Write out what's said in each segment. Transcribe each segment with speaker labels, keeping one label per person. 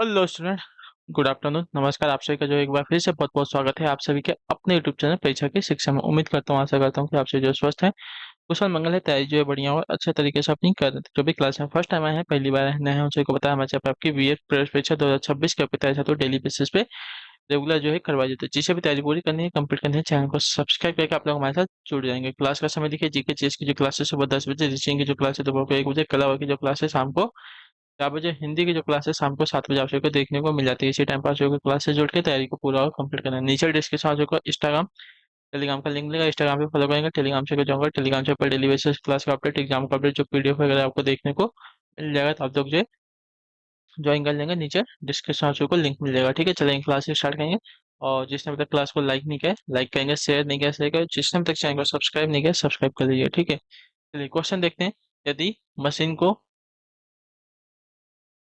Speaker 1: Hello student. Good afternoon, नमस्कार। आप सभी का जो एक बार फिर से बहुत बहुत स्वागत है आप सभी के अपने यूट्यूब चैनल परीक्षा की शिक्षा में। उम्मीद करता हूँ, आशा करता हूँ कि आप सभी जो स्वस्थ हैं, कुशल मंगल है, तैयारी जो है बढ़िया और अच्छे तरीके से अपनी कर रहे थे। जो भी क्लास में फर्स्ट टाइम आए हैं, पहली बार नए हैं, उन को बताया हमारे यहाँ पे आपकी बीएड प्रवेश परीक्षा 2026 की आपकी तैयारी तो डेली बेसिस पे रेगुलर जो है करवाई जाती है। जिसे भी तैयारी पूरी करनी है, कंप्लीट करनी है, चैनल को सब्सक्राइब करके आप लोग हमारे साथ जुड़ जाएंगे। क्लास का समय देखिए, जीके चेस की जो क्लासेस सुबह 10 बजे, रीचिंग की जो क्लास है दोपहर को 1 बजे, कला की जो क्लास है शाम को 4 बजे, हिंदी की जो क्लास है शाम को 7 बजे आप सभी को देखने को मिल जाती है। इसी टाइम पर आप सभी को क्लास से जुड़ के तैयारी को पूरा और कंप्लीट करना है। नीचे डिस्क्रिप्शन आप सभी को इंस्टाग्राम टेलीग्राम का लिंक मिलेगा, इंस्टाग्राम पे फॉलो करेंगे, टेलीग्राम से जाऊंगा, टेलीग्राम से पर डेली बेसिस क्लास का अपडेट, एग्जाम का अपडेट, जो पीडीएफ वगैरह आपको देखने को मिल जाएगा, तो आप लोग जो ज्वाइन कर लेंगे। नीचे डिस्क्रिप्शन आप सभी को लिंक मिल जाएगा। ठीक है, चलेंगे क्लास स्टार्ट करेंगे। और जिसने अभी तक क्लास को लाइक नहीं किया लाइक करेंगे, शेयर नहीं किया शेयर करें, जिसने अभी तक चैनल को सब्सक्राइब नहीं किया सब्सक्राइब कर लीजिए। ठीक है, चलिए क्वेश्चन देखते हैं। यदि मशीन को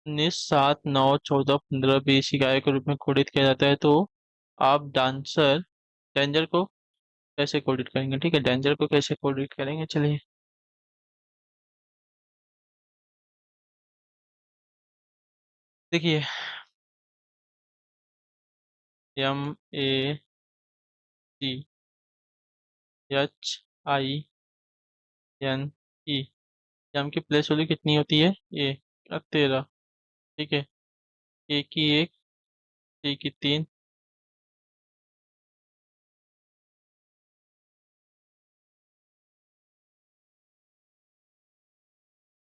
Speaker 1: 19, 7, 9, 14, 15, 20 इकाई के रूप में कोडित किया जाता है, तो आप डांसर डेंजर को कैसे कोडित करेंगे? ठीक है, डेंजर को कैसे कोडित करेंगे, चलिए देखिए। MEACHIN, एम की प्लेस वैल्यू कितनी होती है? ए 13। ठीक है, ए की 1, सी की 3,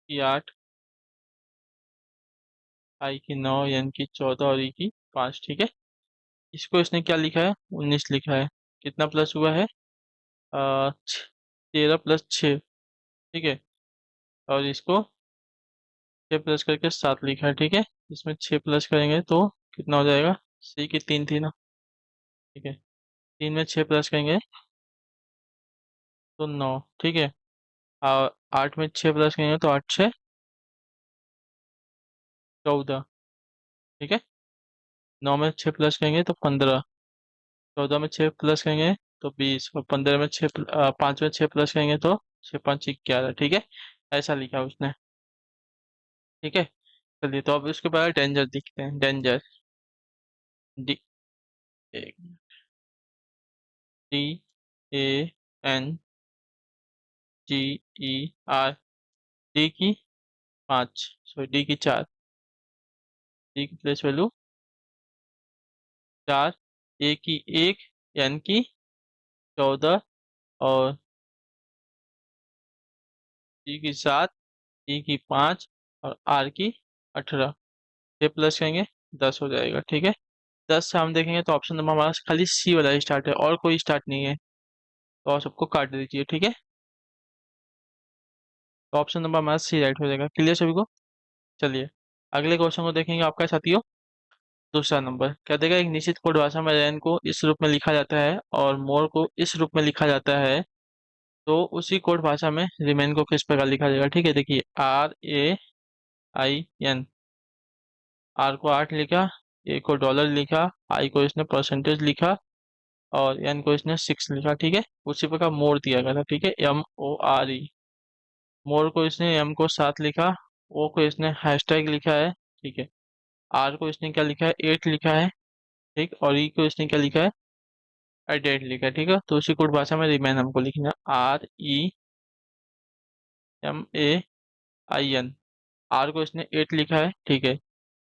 Speaker 1: की 8, आई की 9, एन की 14 और ई की 5। ठीक है, इसको इसने क्या लिखा है? 19 लिखा है। कितना प्लस हुआ है? 13 + 6। ठीक है, और इसको 6 प्लस करके 7 लिखा है। ठीक है, इसमें 6 प्लस करेंगे तो कितना हो जाएगा? सी की 3 थी ना। ठीक है, 3 में 6 प्लस करेंगे तो 9। ठीक है, और 8 में 6 प्लस करेंगे तो 8 × 6 = 14। ठीक है, 9 में 6 प्लस करेंगे तो 15, 14 में 6 प्लस करेंगे तो 20, और 15 में 5 में 6 प्लस करेंगे तो 6×5 = 11। ठीक है, ऐसा लिखा है उसने। ठीक है, चलिए तो अब इसके बाद डेंजर दिखते हैं। Danger D DANGER। डी की 5, सॉरी डी की 4, डी की प्लेस वैल्यू 4, ए की 1, एन की 14 और डी की 7, ई की 5 और आर की 18। ये प्लस करेंगे 10 हो जाएगा। ठीक है, 10 से हम देखेंगे तो ऑप्शन नंबर हमारा खाली सी वाला स्टार्ट है और कोई स्टार्ट नहीं है, तो आप सबको काट दीजिए। ठीक है, तो ऑप्शन नंबर हमारा सी राइट हो जाएगा। क्लियर सभी को? चलिए अगले क्वेश्चन को देखेंगे आपका साथियों। दूसरा नंबर क्या देगा? एक निश्चित कोड भाषा में रैन को इस रूप में लिखा जाता है और मोर को इस रूप में लिखा जाता है, तो उसी कोड भाषा में रिमेन को किस प्रकार लिखा जाएगा? ठीक है, देखिए RAIN। आर को 8 लिखा, ए को डॉलर लिखा, आई को इसने परसेंटेज लिखा और एन को इसने 6 लिखा। ठीक है, उसी प्रकार मोर दिया गया था। ठीक है, MORE। मोर को इसने एम को 7 लिखा, ओ को इसने हैशटैग लिखा है। ठीक है, आर को इसने क्या लिखा है? 8 लिखा है। ठीक, और ई को इसने क्या लिखा है? डेट लिखा है। ठीक है, तो उसी कोड भाषा में रिमेन हमको लिखना REMAIN। आर को इसने 8 लिखा है। ठीक है,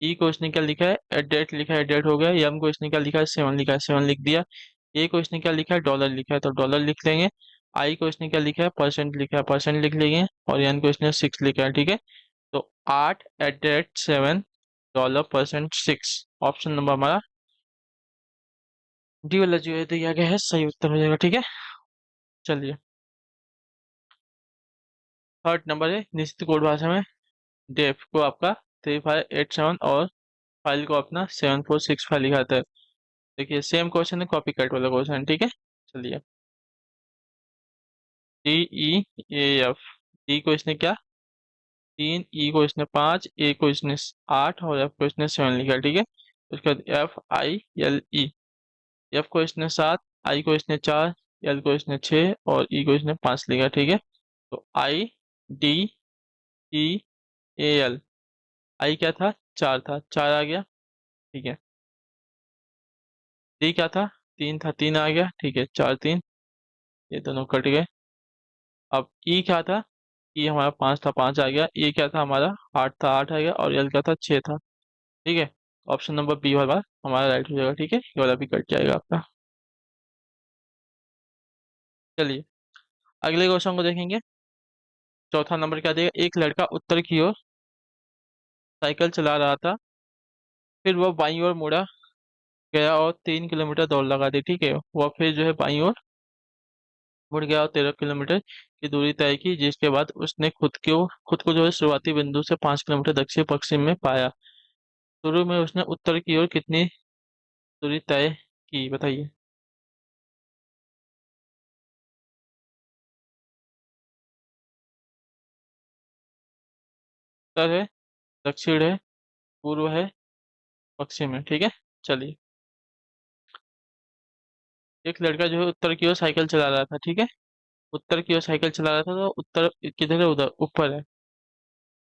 Speaker 1: ई को इसने क्या लिखा है? एडेट लिखा है, एडेट हो गया। एम को इसने क्या लिखा है? 7 लिखा है, 7 लिख दिया। ए को इसने क्या लिखा है? डॉलर लिखा है, तो डॉलर लिख लेंगे। आई को इसने क्या लिखा है? परसेंट लिखा है, परसेंट लिख लेंगे। और एन को इसने 6 लिखा है। ठीक है, तो 8 @ 7 $% ऑप्शन नंबर हमारा डी वाला जो है दिया गया है सही उत्तर हो जाएगा। ठीक है, चलिए थर्ड नंबर है निश्चित कोड भाषा में डेफ को आपका 3587 और फाइल को अपना 7465 लिखा था। देखिए सेम क्वेश्चन है, कॉपी कट वाला क्वेश्चन। ठीक है, चलिए DEAF। डी को इसने क्या? 3, ई को इसने 5, ए को इसने 8 और एफ को इसने 7 लिखा। ठीक है, उसके बाद FILE। एफ को इसने 7, आई को इसने 4, एल को इसने 6 और ई को इसने 5 लिखा। ठीक है, तो IDEAL। आई क्या था? 4 था, 4 आ गया। ठीक है। डी क्या था? तीन था, तीन आ गया, ठीक है, चार तीन, ये दोनों कट गए। अब ई क्या था? ई हमारा पाँच था, पाँच आ गया। ए क्या था हमारा? आठ था, आठ आ गया। और एल क्या था? छः था। ठीक है। ऑप्शन नंबर बी वाला हमारा राइट हो जाएगा। ठीक है, ये वाला भी कट जाएगा आपका। चलिए अगले क्वेश्चन को देखेंगे। चौथा नंबर क्या देगा? एक लड़का उत्तर की ओर साइकिल चला रहा था, फिर वह बाईं ओर मुड़ा गया और 3 किलोमीटर दौड़ लगा दी। ठीक है, वह फिर जो है बाईं ओर मुड़ गया और 13 किलोमीटर की दूरी तय की, जिसके बाद उसने खुद को जो है शुरुआती बिंदु से 5 किलोमीटर दक्षिण पश्चिम में पाया। शुरू में उसने उत्तर की ओर कितनी दूरी तय की, बताइए। उत्तर है, दक्षिण है, पूर्व है, पश्चिम है। ठीक है। चलिए, एक लड़का जो है उत्तर की ओर साइकिल चला रहा था। ठीक है, उत्तर की ओर साइकिल चला रहा था, तो उत्तर किधर है? उधर ऊपर है।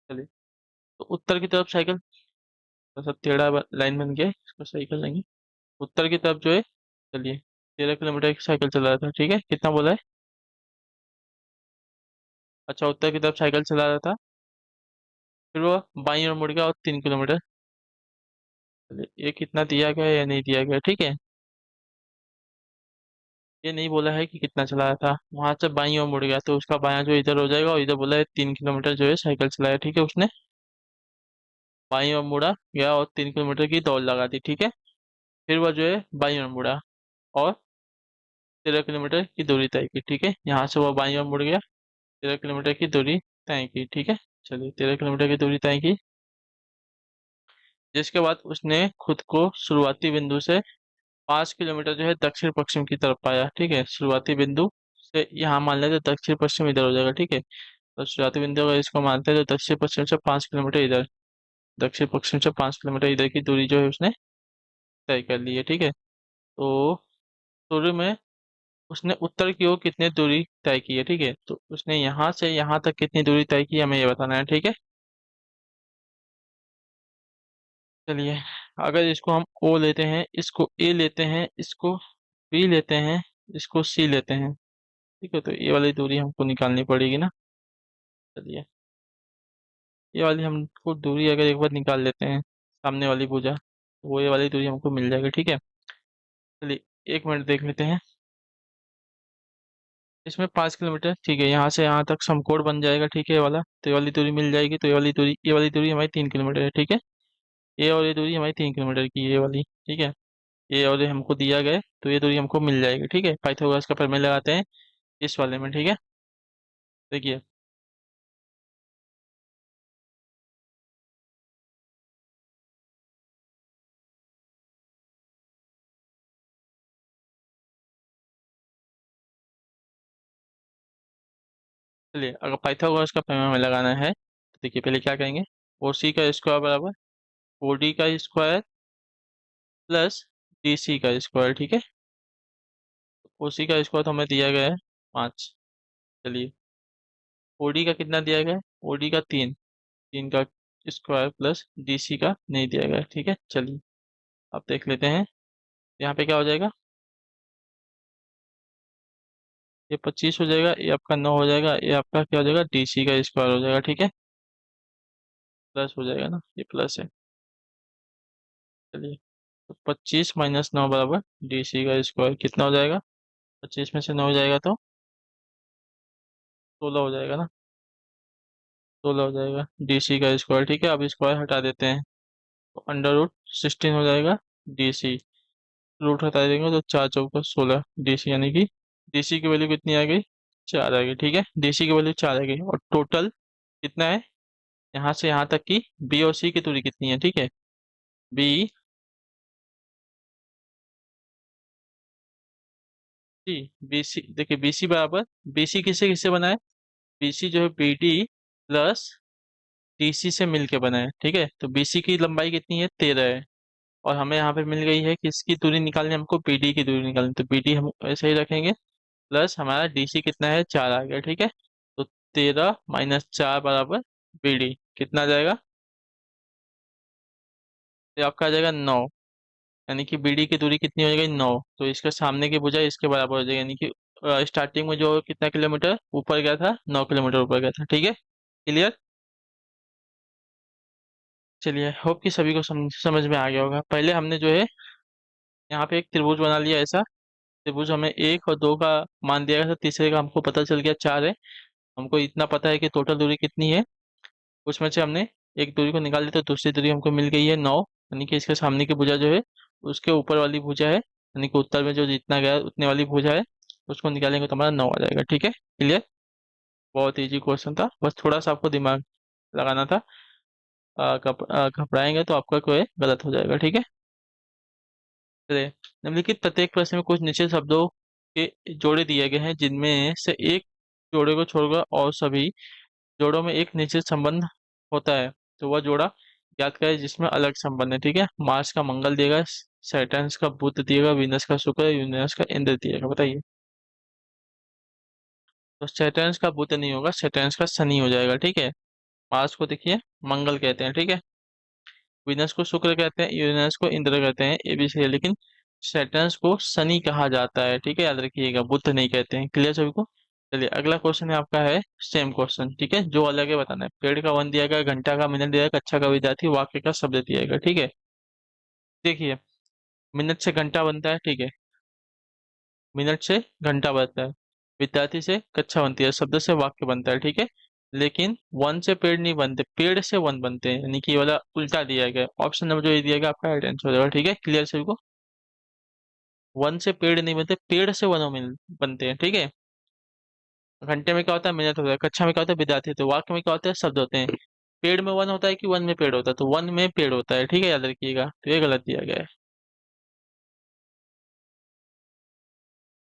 Speaker 1: चलिए, तो उत्तर की तरफ साइकिल, तो सब टेढ़ा लाइन बन गया, इसको सही कर लेंगे। उत्तर की तरफ जो है, चलिए, 13 किलोमीटर की साइकिल चला रहा था। ठीक है, कितना बोला है? अच्छा, उत्तर की तरफ साइकिल चला रहा था, फिर वो बाईं ओर मुड़ गया और 3 किलोमीटर। चलिए, ये कितना दिया गया है या नहीं दिया गया? ठीक है, ये नहीं बोला है कि कितना चलाया था। वहां से बाईं ओर मुड़ गया तो उसका बायां जो इधर हो जाएगा, और इधर बोला है 3 किलोमीटर जो है साइकिल चलाया। ठीक है, उसने बाईं ओर मुड़ा गया और 3 किलोमीटर की दौड़ लगा दी। ठीक है, फिर वह जो है बाईं ओर मुड़ा और 13 किलोमीटर की दूरी तय की। ठीक है, यहाँ से वह बाईं ओर मुड़ गया, 13 किलोमीटर की दूरी तय की। ठीक है, चलिए, 13 किलोमीटर की दूरी तय की, जिसके बाद उसने खुद को शुरुआती बिंदु से 5 किलोमीटर जो है दक्षिण पश्चिम की तरफ पाया। ठीक है, शुरुआती बिंदु से यहाँ मान लेते हैं दक्षिण पश्चिम इधर हो जाएगा। ठीक है, तो शुरुआती बिंदु अगर इसको मानते हैं तो दक्षिण पश्चिम से 5 किलोमीटर इधर, दक्षिण पश्चिम से 5 किलोमीटर इधर की दूरी जो है उसने तय कर ली है। ठीक है, तो शुरू में उसने उत्तर की ओर कितनी दूरी तय की है? ठीक है, तो उसने यहाँ से यहाँ तक कितनी दूरी तय की हमें ये बताना है। ठीक है, चलिए, अगर इसको हम ओ लेते हैं, इसको ए लेते हैं, इसको बी लेते हैं, इसको सी लेते हैं, ठीक है, तो ये वाली दूरी हमको निकालनी पड़ेगी ना। चलिए, ये वाली हमको दूरी अगर एक बार निकाल लेते हैं, सामने वाली भुजा, तो वो ये वाली दूरी हमको मिल जाएगी। ठीक है, चलिए, 1 मिनट देख लेते हैं। इसमें 5 किलोमीटर, ठीक है, यहाँ से यहाँ तक समकोण बन जाएगा। ठीक है, ये वाला, तो ये वाली दूरी मिल जाएगी। तो ये वाली दूरी हमारी 3 किलोमीटर है। ठीक है, ये और ये दूरी हमारी 3 किलोमीटर की है, ये वाली। ठीक है, ये और ये हमको दिया गया है, तो ये दूरी हमको मिल जाएगी। ठीक है, पाइथागोरस का प्रमेय लगाते हैं इस वाले में। ठीक है, देखिए, चलिए, अगर पाइथागोरस का प्रमेय हमें लगाना है तो देखिए, पहले क्या करेंगे? ओ सी का स्क्वायर बराबर ओ डी का स्क्वायर प्लस डी सी का स्क्वायर। ठीक है, ओ सी का स्क्वायर तो हमें दिया गया है 5। चलिए, ओ डी का कितना दिया गया है? ओ डी का 3, 3 का स्क्वायर प्लस डी सी का नहीं दिया गया है। ठीक है, चलिए, अब देख लेते हैं यहाँ पे क्या हो जाएगा। ये 25 हो जाएगा, ये आपका 9 हो जाएगा, ये आपका क्या हो जाएगा? डी सी का स्क्वायर हो जाएगा। ठीक है, प्लस हो जाएगा ना, ये प्लस है। चलिए, तो 25 - 9 बराबर डी सी का स्क्वायर कितना हो जाएगा? 25 में से 9 हो जाएगा तो 16 हो जाएगा ना, 16 हो जाएगा डी सी का स्क्वायर। ठीक है, अब स्क्वायर हटा देते हैं, तो अंडर रूट 16 हो जाएगा डी सी। रूट हटा देंगे तो 4 × 4 = 16 डी सी, यानी कि डी सी की वैल्यू कितनी आ गई? 4 आ गई। ठीक है, डी सी की वैल्यू 4 आ गई, और टोटल कितना है यहाँ से यहाँ तक की? बी और सी की दूरी कितनी है? ठीक है, बी सी, बी सी, देखिए, बी सी बराबर, बी सी किससे किससे बना है? बी सी जो है B D plus D C से मिल के बना है। ठीक है, तो बी सी की लंबाई कितनी है? 13 है, और हमें यहाँ पे मिल गई है किसकी दूरी निकालनी है? हमको बी डी की दूरी निकालनी, तो बी डी हम ऐसे ही रखेंगे, प्लस हमारा डी सी कितना है? 4 आ गया। ठीक है, तो 13 - 4 बराबर बी डी कितना आ जाएगा? ये आपका आ जाएगा 9। यानी कि बीडी की दूरी कितनी हो जाएगी 9, तो इसके सामने की भुजा इसके बराबर हो जाएगी, यानी कि स्टार्टिंग में जो कितना किलोमीटर ऊपर गया था, 9 किलोमीटर ऊपर गया था। ठीक है, क्लियर। चलिए, होप कि सभी को समझ में आ गया होगा। पहले हमने जो है यहाँ पे एक त्रिभुज बना लिया ऐसा। त्रिभुज हमें 1 और 2 का मान दिया गया था, तीसरे का हमको पता चल गया 4 है। हमको इतना पता है कि टोटल दूरी कितनी है, उसमें से हमने एक दूरी को निकाल दिया तो दूसरी दूरी हमको मिल गई है 9। यानी कि इसके सामने की भुजा जो है उसके ऊपर वाली भुजा है, यानी कि उत्तर में जो जितना गया उतने वाली भुजा है, उसको निकालेंगे तो हमारा 9 आ जाएगा। ठीक है, क्लियर। बहुत इजी क्वेश्चन था, बस थोड़ा सा आपको दिमाग लगाना था। घबराएंगे तो आपका कोई गलत हो जाएगा। ठीक है, चलिए। निम्नलिखित प्रत्येक प्रश्न में कुछ निश्चित शब्दों के जोड़े दिए गए हैं, जिनमें से एक जोड़े को छोड़कर और सभी जोड़ों में एक निश्चित संबंध होता है। तो वह जोड़ा ज्ञात करें जिसमें अलग संबंध है। ठीक है, मार्स का मंगल दिएगा, सैटर्न का बुध दिएगा, वीनस का शुक्र, यूरेनस का इंद्र दिएगा। बताइए। तो सैटर्न का बुध नहीं होगा, सैटर्न का शनि हो जाएगा। ठीक है, मार्स को देखिए मंगल कहते हैं। ठीक है, वीनस को शुक्र कहते हैं, यूरेनस को इंद्र कहते हैं, ये भी सही है, लेकिन सैटर्न को शनि कहा जाता है। ठीक है, याद रखिएगा, बुध नहीं कहते हैं। क्लियर सभी को। चलिए, अगला क्वेश्चन है आपका है सेम क्वेश्चन। ठीक है, जो अलग है बताना है। पेड़ का वन दिया गया, घंटा का मिनट दिया गया, कक्षा का विद्यार्थी, वाक्य का शब्द दिया गया। ठीक है, देखिए, मिनट से घंटा बनता है। ठीक है, मिनट से घंटा बनता है, विद्यार्थी से कक्षा बनती है, शब्द से वाक्य बनता है। ठीक है, लेकिन वन से पेड़ नहीं बनते, पेड़ से वन बनते हैं, यानी कि ये वाला उल्टा दिया गया है। ऑप्शन नंबर जो ये दिया गया आपका राइट आंसर हो जाएगा। ठीक है, क्लियर सभी को। वन से पेड़ नहीं बनते, पेड़ से वनों में बनते हैं। ठीक है, घंटे में क्या होता है, मिनट होता है, कक्षा में क्या होता है, विद्यार्थी, तो वाक्य में क्या होता है, शब्द होते हैं। पेड़ में वन होता है कि वन में पेड़ होता है, तो वन में पेड़ होता है। ठीक है, याद रखिएगा, तो ये गलत दिया गया है।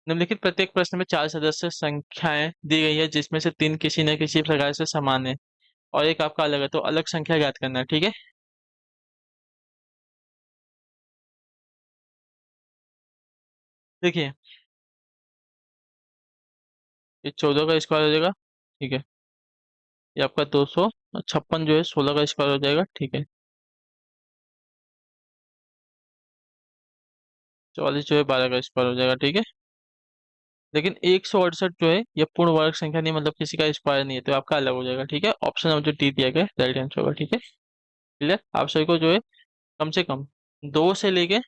Speaker 1: निम्नलिखित प्रत्येक प्रश्न में 4 सदस्य संख्याएं दी गई है, जिसमें से 3 किसी न किसी प्रकार से समान है और एक आपका अलग है, तो अलग संख्या ज्ञात करना है। ठीक है, देखिए, ये 14 का स्क्वायर हो जाएगा। ठीक है, ये आपका 256 जो है 16 का स्क्वायर हो जाएगा। ठीक है, 44 जो है 12 का स्क्वायर हो जाएगा। ठीक है, लेकिन 168 जो है ये पूर्ण वर्ग संख्या नहीं, मतलब किसी का स्क्वायर नहीं है, तो आपका अलग हो जाएगा। ठीक है, ऑप्शन नंबर जो डी दिया गया राइट आंसर होगा। ठीक है, क्लियर। आप सभी को जो है कम से कम 2 से लेके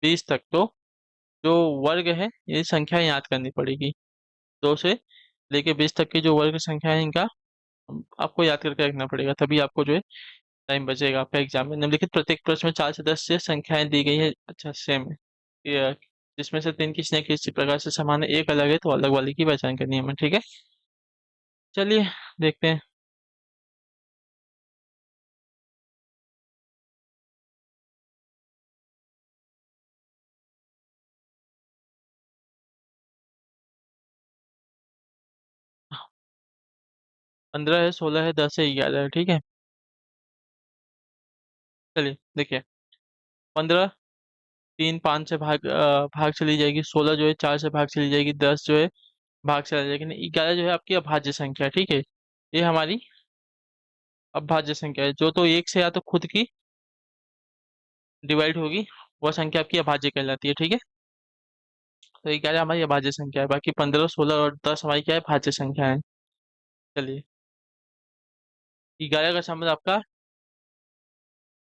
Speaker 1: 20 तक तो जो वर्ग है ये संख्या याद करनी पड़ेगी। 2 से लेके 20 तक की जो वर्ग संख्या है इनका आपको याद करके रखना पड़ेगा, तभी आपको जो है टाइम बचेगा आपका एग्जाम में। निम्नलिखित प्रत्येक प्रश्न में 4 सदस्य संख्याएं दी गई है। अच्छा, सेम है ये, जिसमें से 3 किसी न किसी प्रकार से समान है, एक अलग है, तो अलग वाली की पहचान करनी है हमें। ठीक है, चलिए देखते हैं। 15 है, 16 है, 10 है, 11 है। ठीक है, चलिए देखिए। 15 3 5 से भाग चली जाएगी, 16 जो है 4 से भाग चली जाएगी, 10 जो है भाग चला जाएगा, लेकिन 11 जो है आपकी अभाज्य संख्या है। ठीक है, ये हमारी अभाज्य संख्या है, जो तो एक से या तो खुद की डिवाइड होगी, वह संख्या आपकी अभाज्य कहलाती है। ठीक है, तो 11 हमारी अभाज्य संख्या है, बाकी 15 16 और 10 हमारी क्या है, भाज्य संख्या है। चलिए, 11 का संबंध आपका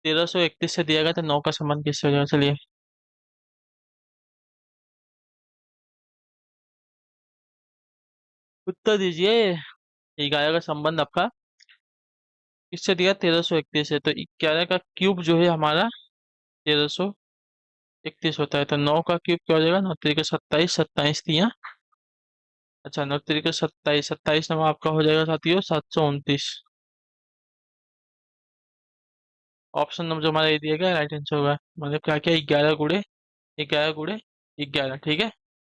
Speaker 1: 1331 से दिया गया, तो 9 का संबंध किससे हो जाएगा। चलिए, उत्तर दीजिए। 11 का संबंध आपका किससे दिया, 1331 से, तो 11 का क्यूब जो है हमारा 1331 होता है, तो 9 का क्यूब क्या हो जाएगा, 9 तरीके 27, 27 दिया। अच्छा, 9 तरीके 27, 27 नवा आपका हो जाएगा साथियों 729। ऑप्शन नंबर जो हमारा ये दिया गया राइट आंसर होगा, मतलब क्या क्या, 11 गुड़े 11 ठीक है,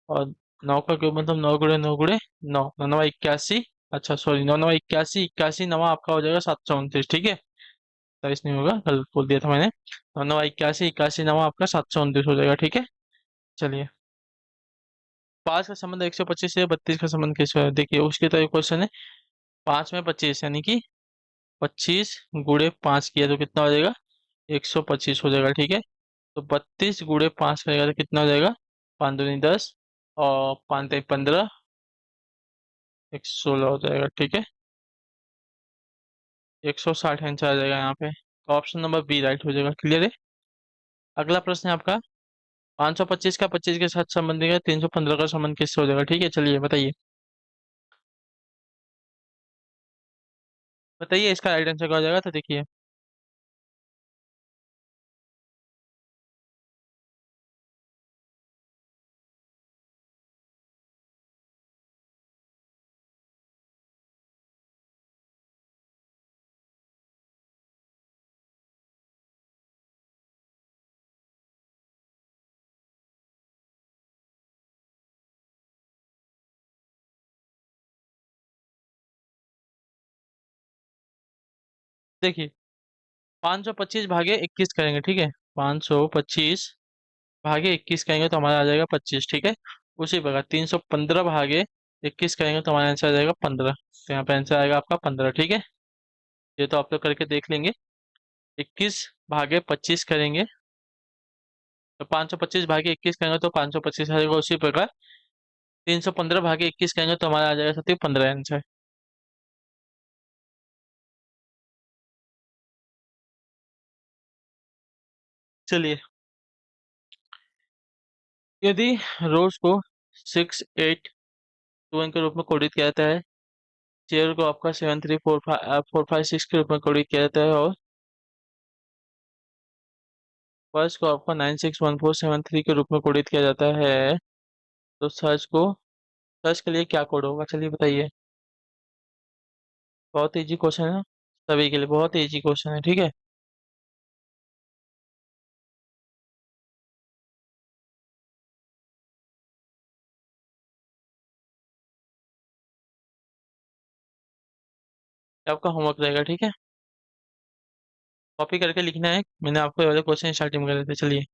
Speaker 1: और 9 का क्यूब मतलब 9 गुड़े 9 गुड़े 9, 9 नवा 81। अच्छा सॉरी, 9 नवा 81, 81 नवा आपका हो जाएगा 729। ठीक है, 27 नहीं होगा, गलत बोल दिया था मैंने। 9 नवा 81, 81 नवा आपका 729 हो जाएगा। ठीक है, चलिए। 5 का संबंध 125 से, 32 का संबंध किससे है, देखिए उसके तो एक क्वेश्चन है। 5 में 25 यानी कि 25 गुड़े 5 किया तो कितना हो जाएगा, 125 हो जाएगा। ठीक है, तो 32 × 5 करेगा तो कितना हो जाएगा? 5 दूनी 10 और 5 तिक 15, 116 हो जाएगा। ठीक है, 160 आंसर आ जाएगा यहाँ पे, तो ऑप्शन नंबर बी राइट हो जाएगा। क्लियर है। अगला प्रश्न है आपका, 525 का 25 के साथ संबंध है, 315 का संबंध किससे हो जाएगा? ठीक है, चलिए बताइए। बताइए इसका राइट आंसर क्या हो जाएगा, तो देखिए। देखिए, 525 भागे 21 करेंगे, ठीक है। 525 भागे 21 करेंगे तो हमारा आ जाएगा 25, ठीक है। उसी प्रकार 315 भागे 21 करेंगे तो हमारा आंसर आ जाएगा 15। तो यहाँ पे आंसर आएगा आपका 15, ठीक है। ये तो आप लोग करके देख लेंगे। 21 भागे 25 करेंगे तो 525 भागे 21 करेंगे तो 525 आ जाएगा। उसी प्रकार 315 भागे 21 करेंगे तो हमारा आ जाएगा सत्य 15 आंसर। चलिए, यदि रोज को 6, 8, 2 के रूप में कोडित किया जाता है, चेयर को आपका 7, 3, 4, 5, 6 के रूप में कोडित किया जाता है, और फर्स्ट को आपका 9, 6, 1, 4, 7, 3 के रूप में कोडित किया जाता है, तो सर्च के लिए क्या कोड होगा? चलिए बताइए। बहुत इजी क्वेश्चन है, सभी के लिए बहुत इजी क्वेश्चन है, ठीक है। ये आपका होमवर्क रहेगा, ठीक है। कॉपी करके लिखना है, मैंने आपको ये वाले क्वेश्चन स्टार्टिंग में करे थे। चलिए,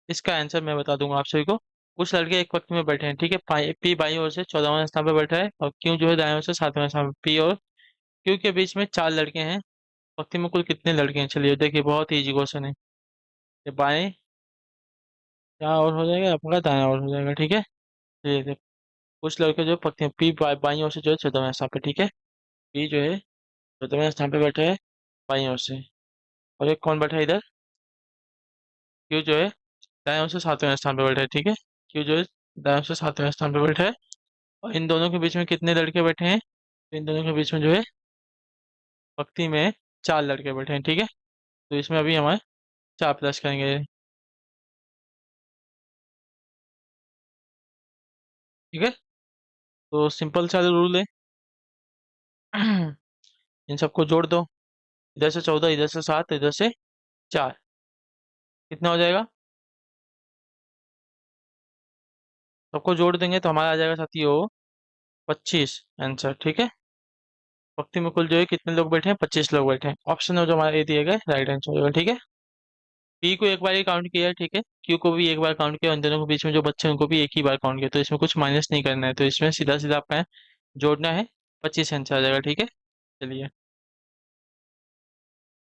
Speaker 1: इसका आंसर मैं बता दूंगा आप सभी को। कुछ लड़के एक वक्त में बैठे हैं, ठीक है। पी बाई ओर से 14वें स्थान पे बैठा है, और क्यू जो है दाएं ओर से 7वें स्थान पे। पी और क्यू के बीच में 4 लड़के हैं, वक्ती में कुल कितने लड़के हैं? चलिए देखिए, बहुत ही इजी क्वेश्चन है। ये बाएं क्या और हो जाएगा आपका, दाएं और हो जाएगा, ठीक है। चलिए देखिए, कुछ लड़के जो पक्के पी बाई ओर से जो है 14वें स्थान पे, ठीक है। पी जो है 14वें स्थान पे बैठा है बाई ओर से, और एक कौन बैठा है इधर? क्यू जो है दाएं ओर से 7वें स्थान पे बैठा है, ठीक है। क्यू जो है दाएं ओर से 7वें स्थान पे बैठा है, और इन दोनों के बीच में कितने लड़के बैठे हैं? तो इन दोनों के बीच में जो है भक्ति में 4 लड़के बैठे हैं, ठीक है। तो इसमें अभी हमारे 4 प्लस करेंगे, ठीक है। तो सिंपल सा रूल है। इन सबको जोड़ दो, इधर से 14, इधर से 7, इधर से 4, कितना हो जाएगा? सबको जोड़ देंगे तो हमारा आ जाएगा साथियों 25 आंसर, ठीक है। भक्ति में कुल जो है कितने लोग बैठे हैं? 25 लोग बैठे हैं। ऑप्शन में जो हमारा ए दिया गया राइट आंसर होगा, ठीक है। पी को एक बार ही काउंट किया है, ठीक है। क्यू को भी एक बार काउंट किया, उन दोनों के बीच में जो बच्चे हैं उनको भी एक ही बार काउंट किया, तो इसमें कुछ माइनस नहीं करना है, तो इसमें सीधा सीधा आपका जोड़ना है, 25 आंसर आ जाएगा, ठीक है। चलिए,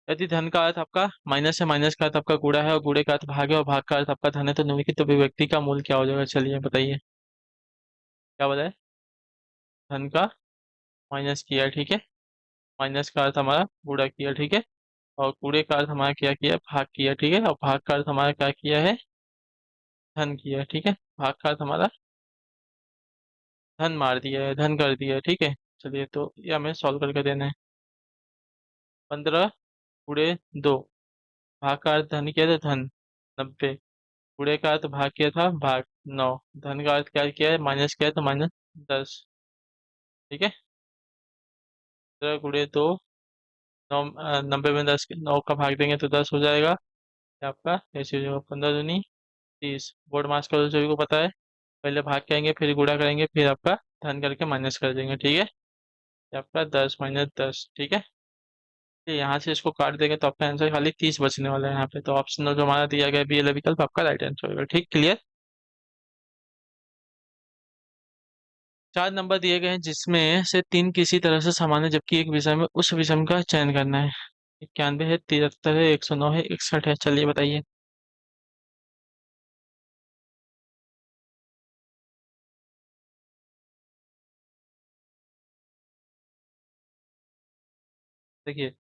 Speaker 1: यदि धन का अर्थ आपका माइनस है, माइनस का अर्थ आपका गुणा है, और गुणे का अर्थ भाग है, और भाग का अर्थ आपका धन है, तो निम्नलिखित अभिव्यक्ति का मूल क्या हो जाएगा? चलिए बताइए, क्या बताए? धन का माइनस किया है, ठीक है। माइनस का अर्थ हमारा गुणा किया, ठीक है। और गुणे का अर्थ हमारा क्या किया? भाग किया, ठीक है। और भाग का अर्थ हमारा क्या किया है? धन किया, ठीक है। भाग का अर्थ हमारा धन मार दिया है, धन कर दिया है, ठीक है। चलिए, तो ये हमें सॉल्व करके देना है। 15 × 2, भाग का अर्थ धन किया था, धन 90, गुणे का अर्थ भाग किया था, भाग 9, धन का अर्थ क्या किया है? माइनस किया है, तो -10, ठीक है। 15 × 2, 9, 90 में 10, 9 का भाग देंगे तो 10 हो जाएगा। ये आपका ऐसे हो जाएगा, 15 दूनी 30। बोर्ड मास का तो सभी को पता है, पहले भाग करेंगे, फिर गुणा करेंगे, फिर आपका धन करके माइनस कर देंगे, ठीक है। ये आपका 10 - 10, ठीक है। तो यहाँ से इसको काट देंगे तो आपका आंसर खाली 30 बचने वाला है यहाँ पे, तो ऑप्शन जो हमारा दिया गया बी वाला विकल्प आपका राइट आंसर होगा, ठीक। क्लियर। 4 नंबर दिए गए हैं, जिसमें से 3 किसी तरह से समान है, जबकि एक विषय में उस विषम का चयन करना है। 91 है, 73 है, 109 है, 61 है। चलिए बताइए। देखिए,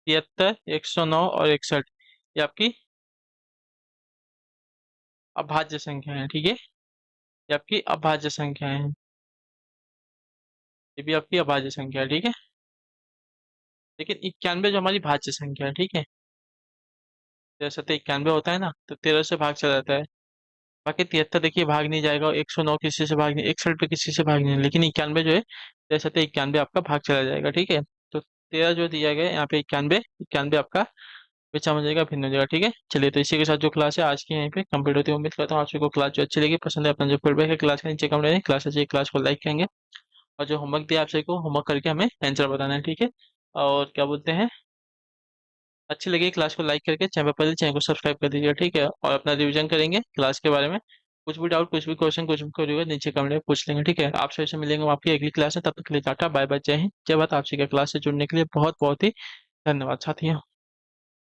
Speaker 1: 73, 109 और 61, ये आपकी अभाज्य संख्या है, ठीक है। ये आपकी अभाज्य संख्या है, ये भी आपकी अभाज्य संख्या है, ठीक है। लेकिन 91 जो हमारी भाज्य संख्या है, ठीक है। 73 91 होता है ना, तो 13 से भाग चला जाता है। बाकी 73 देखिए भाग नहीं जाएगा, और 109 किसी से भाग नहीं, 61 पे किसी से भाग नहीं, लेकिन 91 जो है 73 91 आपका भाग चला जाएगा, ठीक है। तो 13 जो दिया गया है यहाँ पे 91, 91 आपका विषम हो जाएगा, भिन्न हो जाएगा, ठीक है। चलिए, तो इसी के साथ जो क्लास है आज की यहीं पे कंप्लीट होती है। उम्मीद करता हूँ आप सबको क्लास जो अच्छी लगी, पसंद है, अपना जो फीडबैक है क्लास के नीचे कमेंट करें, क्लास अच्छी क्लास को लाइक करेंगे, और जो होमवर्क दिया आप सभी को होमवर्क करके हमें आंसर बताना है, ठीक है। और क्या बोलते हैं, अच्छी लगी क्लास को लाइक करके चैनल पर चैनल को सब्सक्राइब कर दीजिएगा, ठीक है। और अपना रिवीजन करेंगे क्लास के बारे में। कुछ भी डाउट, कुछ भी क्वेश्चन, कुछ भी क्वेरी होगा नीचे कमेंट में पूछ लेंगे, ठीक है। आप सभी से मिलेंगे हम आपकी अगली क्लास में, तब तक के लिए टाटा बाय बाय, जय हिंद जय भारत। आप सभी का क्लास से जुड़ने के लिए बहुत बहुत ही धन्यवाद साथियों।